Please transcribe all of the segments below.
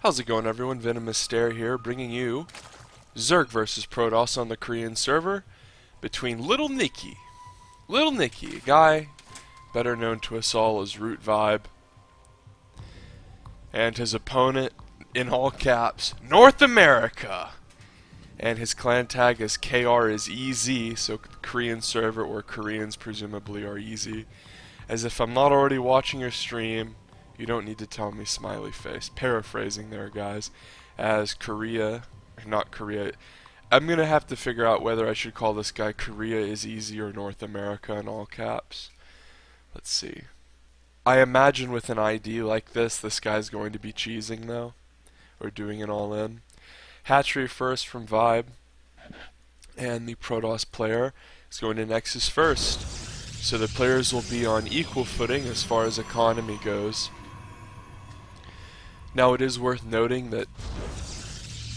How's it going, everyone? VenomousStare here, bringing you Zerg versus Protoss on the Korean server between Little Nicky, a guy better known to us all as Root Vibe, and his opponent, in all caps, North America. And his clan tag is KR is EZ, so Korean server, or Koreans presumably, are easy. As if I'm not already watching your stream, you don't need to tell me smiley face. Paraphrasing there, guys. As not Korea, I'm going to have to figure out whether I should call this guy Korea is easy or North America in all caps. Let's see. I imagine with an ID like this guy's going to be cheesing though, or doing an all-in. Hatchery first from Vibe, and the Protoss player is going to Nexus first. So the players will be on equal footing as far as economy goes. Now it is worth noting that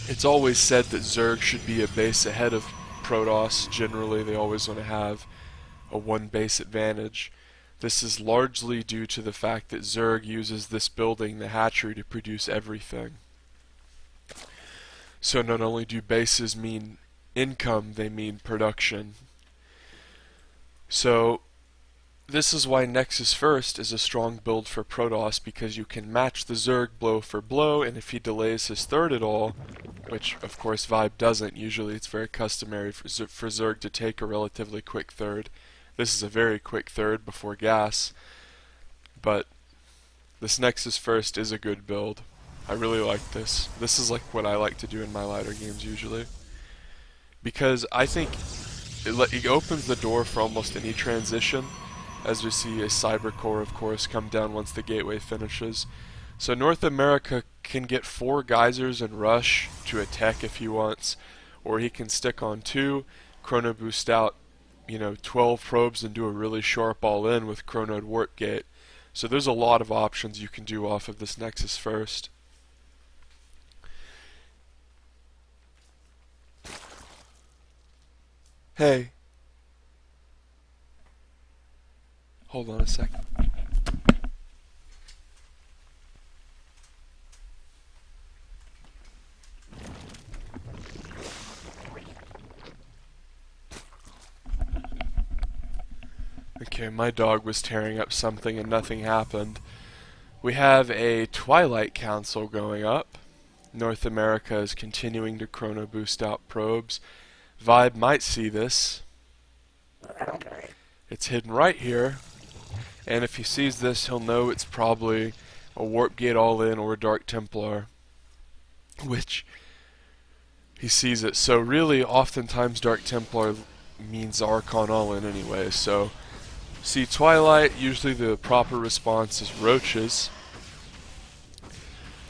it's always said that Zerg should be a base ahead of Protoss. Generally, they always want to have a one base advantage. This is largely due to the fact that Zerg uses this building, the hatchery, to produce everything. So not only do bases mean income, they mean production. So this is why Nexus first is a strong build for Protoss, because you can match the Zerg blow for blow, and if he delays his third at all, which of course Vibe doesn't, usually it's very customary for Zerg to take a relatively quick third. This is a very quick third before gas, but this Nexus first is a good build. I really like this. This is like what I like to do in my lighter games usually, because I think it opens the door for almost any transition, as we see a Cyber Core, of course, come down once the gateway finishes. So North America can get 4 geysers and rush to a tech if he wants, or he can stick on 2, chrono boost out, 12 probes and do a really sharp all-in with chronoed warp gate. So there's a lot of options you can do off of this Nexus first. Hey. Hold on a second. Okay, my dog was tearing up something and nothing happened. We have a Twilight Council going up. North America is continuing to chrono boost out probes. Vibe might see this. It's hidden right here. And if he sees this, he'll know it's probably a Warp Gate all-in or a Dark Templar, which he sees it. So really, oftentimes Dark Templar means Archon all-in anyway. So, see Twilight, usually the proper response is Roaches.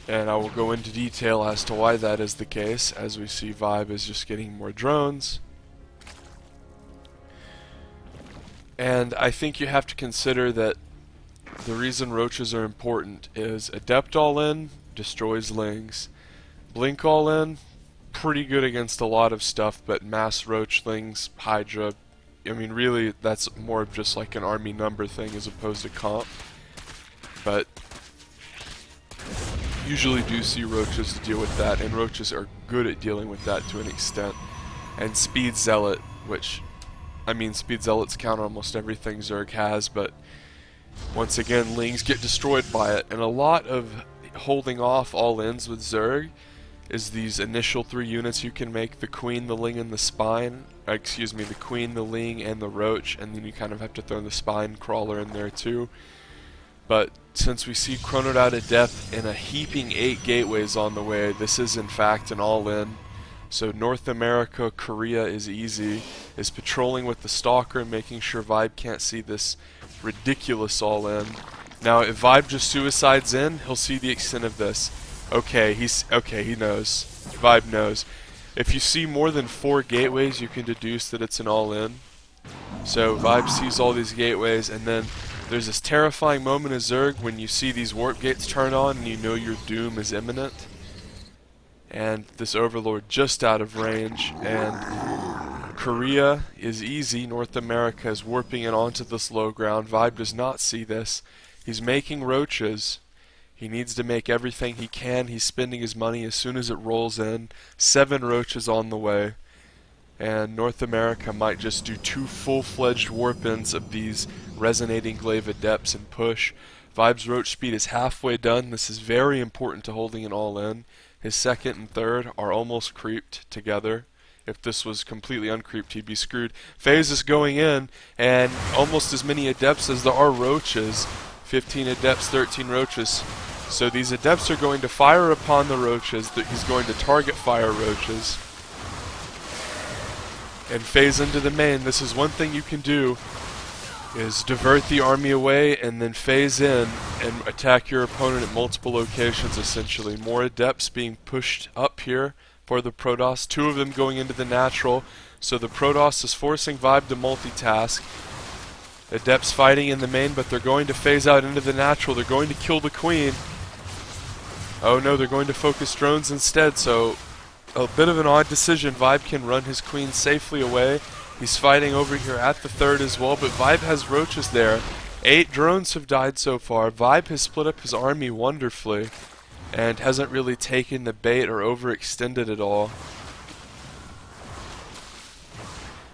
And I will go into detail as to why that is the case, as we see Vibe is just getting more drones. And I think you have to consider that the reason Roaches are important is Adept all-in destroys Lings. Blink all-in, pretty good against a lot of stuff, but Mass Roach, Lings, Hydra, I mean really that's more of just like an army number thing as opposed to comp. But usually do see Roaches to deal with that, and Roaches are good at dealing with that to an extent. And Speed Zealot, which Speed Zealots counter almost everything Zerg has, but once again, Lings get destroyed by it. And a lot of holding off all-ins with Zerg is these initial 3 units you can make, the Queen, the Ling, and the Spine. The Queen, the Ling, and the Roach, and then you kind of have to throw the Spine Crawler in there too. But since we see chronoed out at depth and a heaping 8 gateways on the way, this is in fact an all-in. So North America, Korea is easy, is patrolling with the Stalker and making sure Vibe can't see this ridiculous all-in. Now if Vibe just suicides in, he'll see the extent of this. Okay, he knows. Vibe knows. If you see more than 4 gateways, you can deduce that it's an all-in. So Vibe sees all these gateways, and then there's this terrifying moment of Zerg when you see these warp gates turn on and you know your doom is imminent. And this Overlord just out of range, and Korea is easy. North America is warping it onto this low ground. Vibe does not see this. He's making Roaches. He needs to make everything he can. He's spending his money as soon as it rolls in. 7 roaches on the way. And North America might just do 2 full-fledged warp-ins of these resonating glaive adepts and push. Vibe's roach speed is halfway done. This is very important to holding it all in. His second and third are almost creeped together. If this was completely uncreeped, he'd be screwed. Phase is going in, and almost as many adepts as there are roaches. 15 adepts, 13 roaches. So these adepts are going to fire upon the roaches. He's going to target fire roaches. And phase into the main. This is one thing you can do, is divert the army away and then phase in and attack your opponent at multiple locations, essentially. More adepts being pushed up here for the Protoss, 2 of them going into the natural. So the Protoss is forcing Vibe to multitask. Adepts fighting in the main, but they're going to phase out into the natural. They're going to kill the queen. Oh no, they're going to focus drones instead, so a bit of an odd decision. Vibe can run his queen safely away. He's fighting over here at the third as well, but Vibe has roaches there. 8 drones have died so far. Vibe has split up his army wonderfully and hasn't really taken the bait or overextended at all.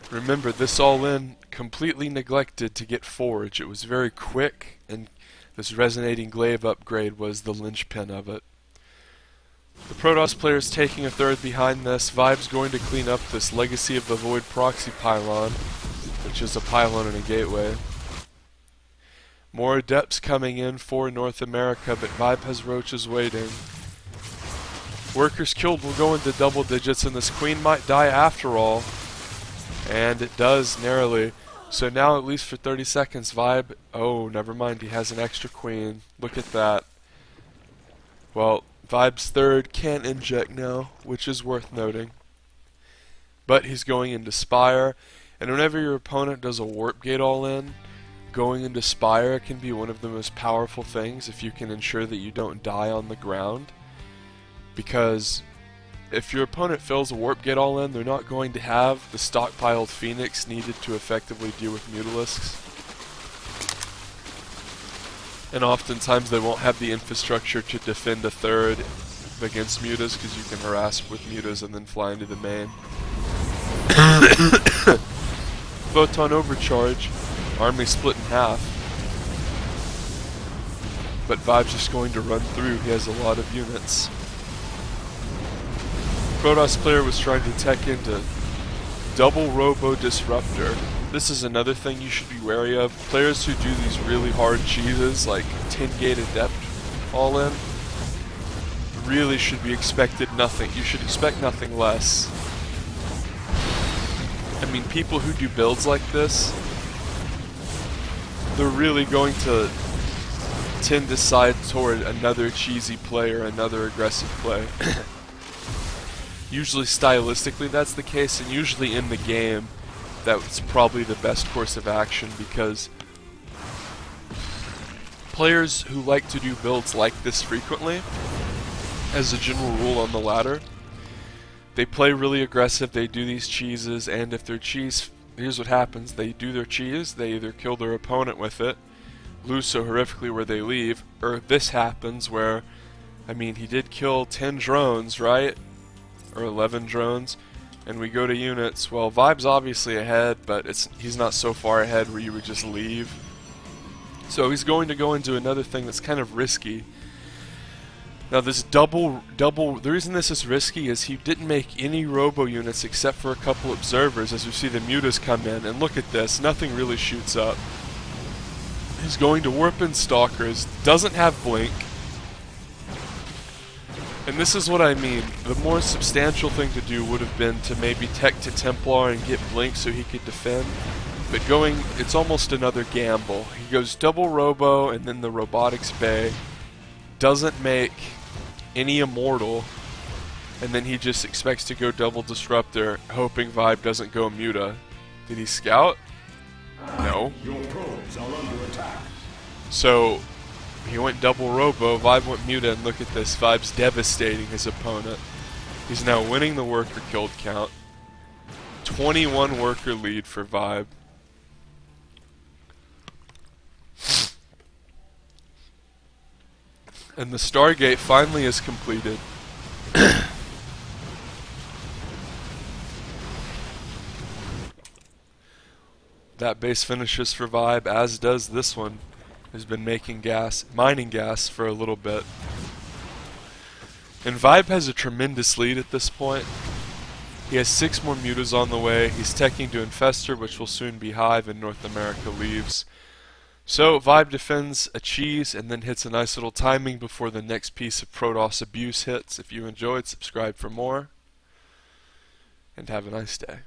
Remember, this all-in completely neglected to get forage. It was very quick, and this resonating glaive upgrade was the linchpin of it. The Protoss player is taking a third behind this. Vibe's going to clean up this Legacy of the Void proxy pylon, which is a pylon and a gateway. More adepts coming in for North America, but Vibe has roaches waiting. Workers killed will go into double digits, and this queen might die after all. And it does, narrowly. So now, at least for 30 seconds, Vibe... Oh, never mind, he has an extra queen. Look at that. Well, Vibe's third can inject now, which is worth noting. But he's going into Spire, and whenever your opponent does a warp gate all in, going into Spire can be one of the most powerful things if you can ensure that you don't die on the ground. Because if your opponent fills a warp gate all in, they're not going to have the stockpiled Phoenix needed to effectively deal with Mutalisks. And oftentimes they won't have the infrastructure to defend a third against mutas, because you can harass with mutas and then fly into the main. Photon overcharge, army split in half. But Vibe's just going to run through, he has a lot of units. Protoss player was trying to tech into double Robo Disruptor. This is another thing you should be wary of. Players who do these really hard cheeses, like 10 gate adept all in, really should be expected nothing. You should expect nothing less. I mean, people who do builds like this, they're really going to tend to side toward another cheesy play or another aggressive play. Usually stylistically that's the case, and usually in the game that's probably the best course of action, because players who like to do builds like this frequently, as a general rule on the ladder, they play really aggressive, they do these cheeses, and if their cheese, here's what happens, they do their cheese, they either kill their opponent with it, lose so horrifically where they leave, or this happens where, I mean, he did kill 10 drones, right? Or 11 drones, and we go to units. Well, Vibe's obviously ahead, but he's not so far ahead where you would just leave. So he's going to go into another thing that's kind of risky. Now this double, the reason this is risky is he didn't make any robo units except for a couple observers, as we see the mutas come in, and look at this, nothing really shoots up. He's going to warp in stalkers, doesn't have blink. And this is what I mean. The more substantial thing to do would have been to maybe tech to Templar and get blink so he could defend. But it's almost another gamble. He goes double robo and then the robotics bay. Doesn't make any immortal. And then he just expects to go double disruptor, hoping Vibe doesn't go muta. Did he scout? No. Your probes are under attack. So he went double robo, Vibe went muta, and look at this, Vibe's devastating his opponent. He's now winning the worker killed count. 21 worker lead for Vibe. And the Stargate finally is completed. That base finishes for Vibe, as does this one. Has been mining gas for a little bit. And Vibe has a tremendous lead at this point. He has 6 more mutas on the way. He's teching to Infestor, which will soon be Hive, and North America leaves. So Vibe defends a cheese and then hits a nice little timing before the next piece of Protoss abuse hits. If you enjoyed, subscribe for more, and have a nice day.